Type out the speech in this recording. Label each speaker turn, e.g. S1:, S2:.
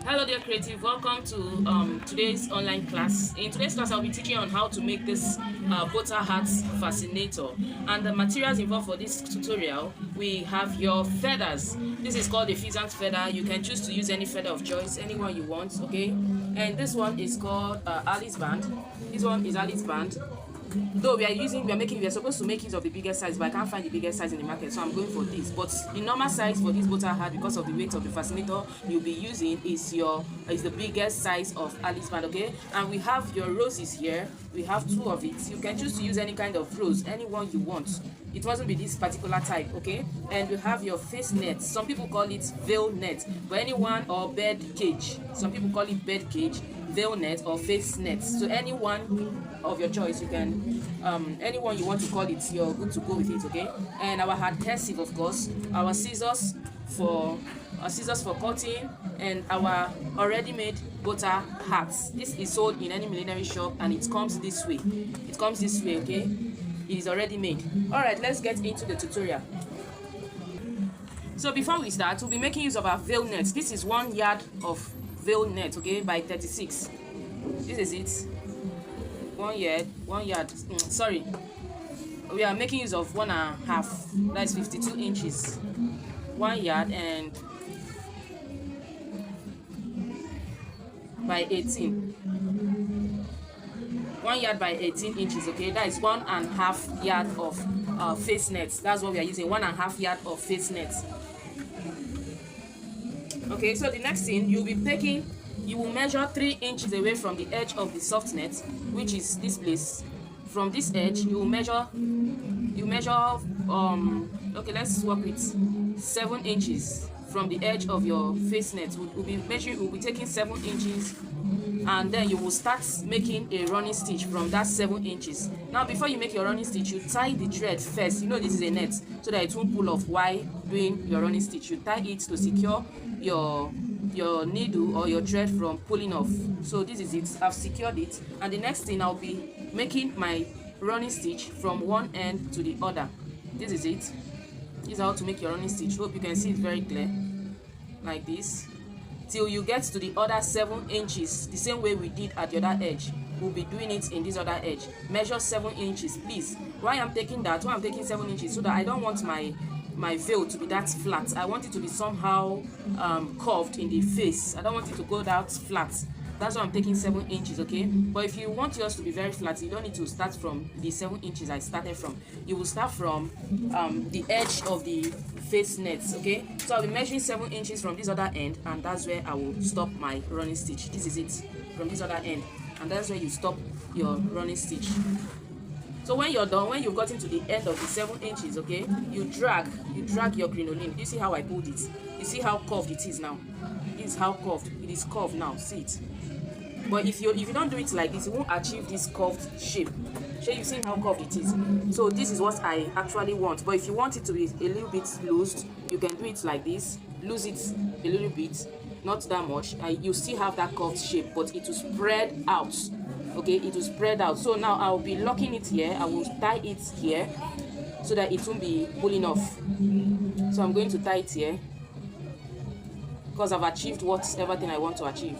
S1: Hello dear creative, welcome to today's online class. In today's class I'll be teaching on how to make this butter hat fascinator, and the materials involved for this tutorial, we have your feathers. This is called a pheasant feather. You can choose to use any feather of choice, any one you want, okay? And this one is called Alice band. This one is Alice band. Though we are supposed to make use of the biggest size, but I can't find the biggest size in the market, so I'm going for this. But the normal size for this butter hat, because of the weight of the fascinator you'll be using, is the biggest size of Alice band, okay? And we have your roses here. We have 2 of it. You can choose to use any kind of rose, any one you want. It mustn't be this particular type, okay? And we have your face net. Some people call it Vail net, but anyone, or bird cage. Some people call it bird cage, Vail net, or face net. So anyone of your choice, you can anyone you want to call it, you're good to go with it, okay? And our adhesive, of course, our scissors for cutting, and our already made butter hats. This is sold in any millinery shop, and it comes this way. Okay? It is already made. All right, let's get into the tutorial. So before we start, we'll be making use of our Vail net. This is 1 yard of Vail net, okay, by 36. This is it. 1 yard. Sorry, we are making use of 1.5. That's 52 inches. 1 yard and by 18. 1 yard by 18 inches, okay? That is 1.5 yard of face nets. That's what we are using. 1.5 yard of face nets. Okay, so the next thing you'll be taking, you will measure 3 inches away from the edge of the soft net, which is this place. From this edge, you measure okay, let's work with 7 inches from the edge of your face net. We'll be taking 7 inches, and then you will start making a running stitch from that 7 inches. Now, before you make your running stitch, you tie the thread first. You know this is a net, so that it won't pull off while doing your running stitch. You tie it to secure your needle or your thread from pulling off. So this is it. I've secured it, and the next thing, I'll be making my running stitch from one end to the other. This is it. This is how to make your running stitch. Hope you can see it very clear, like this, till you get to the other 7 inches, the same way we did at the other edge. We'll be doing it in this other edge. Measure 7 inches, please. Why I'm taking 7 inches, so that I don't want my veil to be that flat. I want it to be somehow curved in the face. I don't want it to go that flat. That's why I'm taking 7 inches, okay? But if you want yours to be very flat, you don't need to start from the 7 inches I started from. You will start from the edge of the face nets, okay? So I'll be measuring 7 inches from this other end, and that's where I will stop my running stitch. This is it, from this other end, and that's where you stop your running stitch. So when you're done, when you've gotten to the end of the 7 inches, okay, you drag your crinoline. You see how I pulled it? You see how curved it is now? This is how curved it is. Curved now. See it? But if you don't do it like this, you won't achieve this curved shape. So you've seen how curved it is. So this is what I actually want. But if you want it to be a little bit loose, you can do it like this. Lose it a little bit, not that much. You still have that curved shape, but it will spread out. Okay, it will spread out. So now I'll be locking it here. I will tie it here so that it won't be pulling off. So I'm going to tie it here, because I've achieved everything I want to achieve.